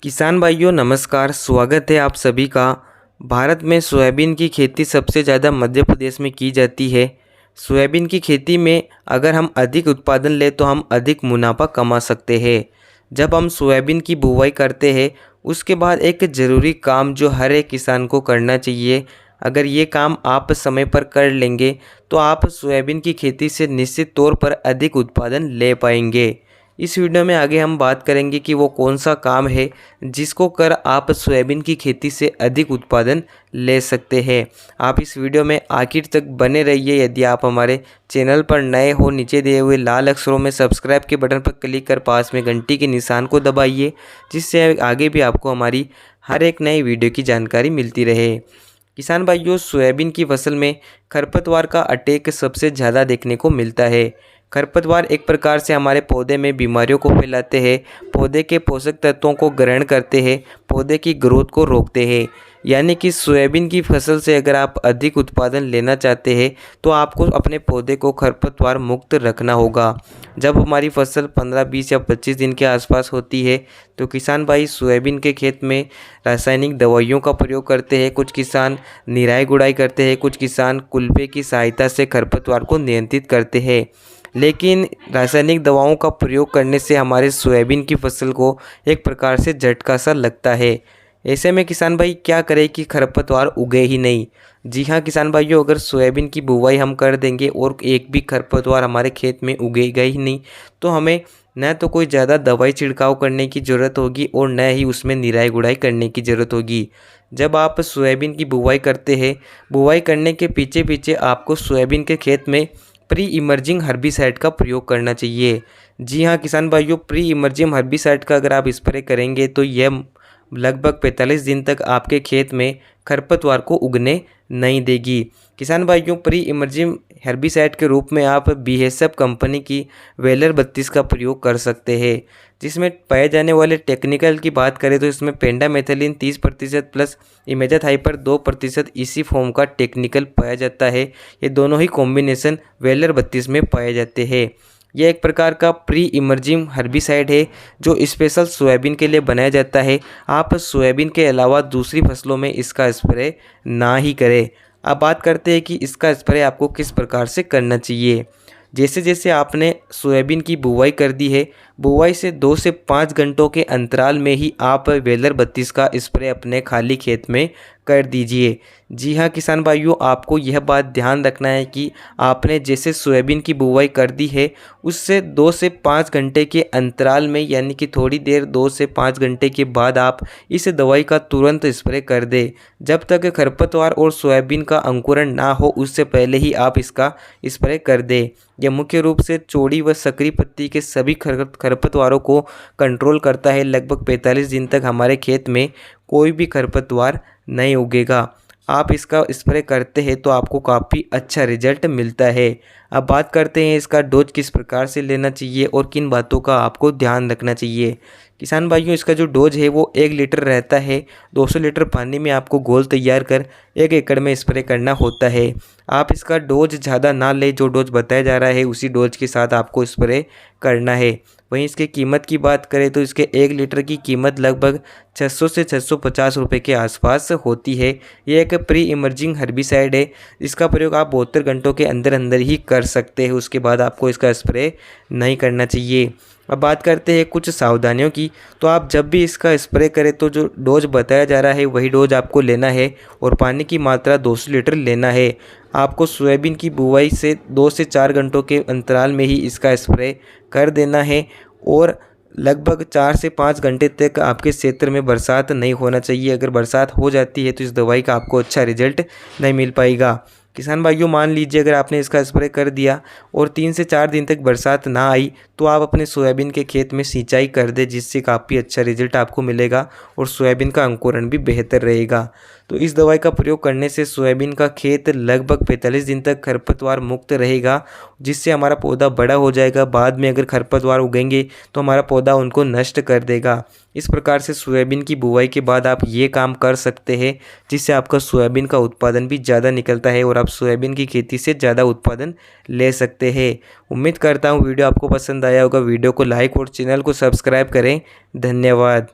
किसान भाइयों नमस्कार। स्वागत है आप सभी का। भारत में सोयाबीन की खेती सबसे ज़्यादा मध्य प्रदेश में की जाती है। सोयाबीन की खेती में अगर हम अधिक उत्पादन लें तो हम अधिक मुनाफा कमा सकते हैं। जब हम सोयाबीन की बुवाई करते हैं उसके बाद एक ज़रूरी काम जो हर एक किसान को करना चाहिए, अगर ये काम आप समय पर कर लेंगे तो आप सोयाबीन की खेती से निश्चित तौर पर अधिक उत्पादन ले पाएंगे। इस वीडियो में आगे हम बात करेंगे कि वो कौन सा काम है जिसको कर आप सोयाबीन की खेती से अधिक उत्पादन ले सकते हैं। आप इस वीडियो में आखिर तक बने रहिए। यदि आप हमारे चैनल पर नए हो, नीचे दिए हुए लाल अक्षरों में सब्सक्राइब के बटन पर क्लिक कर पास में घंटी के निशान को दबाइए, जिससे आगे भी आपको हमारी हर एक नई वीडियो की जानकारी मिलती रहे। किसान भाइयों, सोयाबीन की फसल में खरपतवार का अटैक सबसे ज़्यादा देखने को मिलता है। खरपतवार एक प्रकार से हमारे पौधे में बीमारियों को फैलाते हैं, पौधे के पोषक तत्वों को ग्रहण करते हैं, पौधे की ग्रोथ को रोकते हैं। यानी कि सोयाबीन की फसल से अगर आप अधिक उत्पादन लेना चाहते हैं तो आपको अपने पौधे को खरपतवार मुक्त रखना होगा। जब हमारी फसल 15, 20 या 25 दिन के आसपास होती है तो किसान भाई सोयाबीन के खेत में रासायनिक दवाइयों का प्रयोग करते हैं। कुछ किसान निराई गुड़ाई करते हैं, कुछ किसान कुल्पे की सहायता से खरपतवार को नियंत्रित करते हैं। लेकिन रासायनिक दवाओं का प्रयोग करने से हमारे सोयाबीन की फसल को एक प्रकार से झटका सा लगता है। ऐसे में किसान भाई क्या करें कि खरपतवार उगे ही नहीं। जी हाँ किसान भाइयों, अगर सोयाबीन की बुवाई हम कर देंगे और एक भी खरपतवार हमारे खेत में उगेगा ही नहीं तो हमें न तो कोई ज़्यादा दवाई छिड़काव करने की ज़रूरत होगी और न ही उसमें निराई गुड़ाई करने की ज़रूरत होगी। जब आप सोयाबीन की बुवाई करते हैं, बुवाई करने के पीछे पीछे आपको सोयाबीन के खेत में प्री इमर्जिंग हर्बिसाइड का प्रयोग करना चाहिए। जी हाँ किसान भाइयों, प्री इमर्जिंग हर्बिसाइड का अगर आप स्प्रे करेंगे तो यह लगभग 45 दिन तक आपके खेत में खरपतवार को उगने नहीं देगी। किसान भाइयों, प्री इमर्जिंग हेर्बिसाइड के रूप में आप बीएसएफ कंपनी की वेलर 32 का प्रयोग कर सकते हैं। जिसमें पाए जाने वाले टेक्निकल की बात करें तो इसमें पेंडामेथलिन 30% प्लस इमेजाथाइपर 2% इसी फॉर्म का टेक्निकल पाया जाता है। ये दोनों ही कॉम्बिनेशन वेलर 32 में पाए जाते हैं। यह एक प्रकार का प्री इमर्जिंग हर्बिसाइड है जो स्पेशल सोयाबीन के लिए बनाया जाता है। आप सोयाबीन के अलावा दूसरी फसलों में इसका स्प्रे ना ही करें। अब बात करते हैं कि इसका स्प्रे आपको किस प्रकार से करना चाहिए। जैसे जैसे आपने सोयाबीन की बुवाई कर दी है, बुवाई से 2 से 5 घंटों के अंतराल में ही आप वेलर 32 का स्प्रे अपने खाली खेत में कर दीजिए। जी हाँ किसान भाइयों, आपको यह बात ध्यान रखना है कि आपने जैसे सोयाबीन की बुवाई कर दी है उससे 2 से 5 घंटे के अंतराल में, यानी कि थोड़ी देर 2 से 5 घंटे के बाद आप इस दवाई का तुरंत स्प्रे कर दें। जब तक खरपतवार और सोयाबीन का अंकुरण ना हो उससे पहले ही आप इसका स्प्रे कर दें। यह मुख्य रूप से चौड़ी व सकरी पत्ती के सभी खरपतवारों को कंट्रोल करता है। लगभग 45 दिन तक हमारे खेत में कोई भी खरपतवार नहीं उगेगा। आप इसका स्प्रे करते हैं तो आपको काफ़ी अच्छा रिजल्ट मिलता है। अब बात करते हैं इसका डोज किस प्रकार से लेना चाहिए और किन बातों का आपको ध्यान रखना चाहिए। किसान भाइयों, इसका जो डोज है वो 1 लीटर रहता है। 200 लीटर पानी में आपको घोल तैयार कर 1 एकड़ में स्प्रे करना होता है। आप इसका डोज ज़्यादा ना लें, जो डोज बताया जा रहा है उसी डोज के साथ आपको स्प्रे करना है। वहीं इसके कीमत की बात करें तो इसके 1 लीटर की कीमत लगभग 600 से 650 रुपये के आसपास होती है। ये एक प्री इमर्जिंग हर्बिसाइड है। इसका प्रयोग आप 72 घंटों के अंदर अंदर ही कर सकते हैं, उसके बाद आपको इसका स्प्रे नहीं करना चाहिए। अब बात करते हैं कुछ सावधानियों की। तो आप जब भी इसका स्प्रे करें तो जो डोज बताया जा रहा है वही डोज आपको लेना है और पानी की मात्रा 200 लीटर लेना है। आपको सोयाबीन की बुवाई से 2 से 4 घंटों के अंतराल में ही इसका स्प्रे कर देना है और लगभग 4 से 5 घंटे तक आपके क्षेत्र में बरसात नहीं होना चाहिए। अगर बरसात हो जाती है तो इस दवाई का आपको अच्छा रिजल्ट नहीं मिल पाएगा। किसान भाइयों, मान लीजिए अगर आपने इसका स्प्रे कर दिया और 3 से 4 दिन तक बरसात ना आई तो आप अपने सोयाबीन के खेत में सिंचाई कर दें, जिससे काफ़ी अच्छा रिजल्ट आपको मिलेगा और सोयाबीन का अंकुरण भी बेहतर रहेगा। तो इस दवाई का प्रयोग करने से सोयाबीन का खेत लगभग 45 दिन तक खरपतवार मुक्त रहेगा, जिससे हमारा पौधा बड़ा हो जाएगा। बाद में अगर खरपतवार उगेंगे तो हमारा पौधा उनको नष्ट कर देगा। इस प्रकार से सोयाबीन की बुवाई के बाद आप ये काम कर सकते हैं, जिससे आपका सोयाबीन का उत्पादन भी ज़्यादा निकलता है और आप सोयाबीन की खेती से ज़्यादा उत्पादन ले सकते हैं। उम्मीद करता हूँ वीडियो आपको पसंद आया होगा। वीडियो को लाइक और चैनल को सब्सक्राइब करें। धन्यवाद।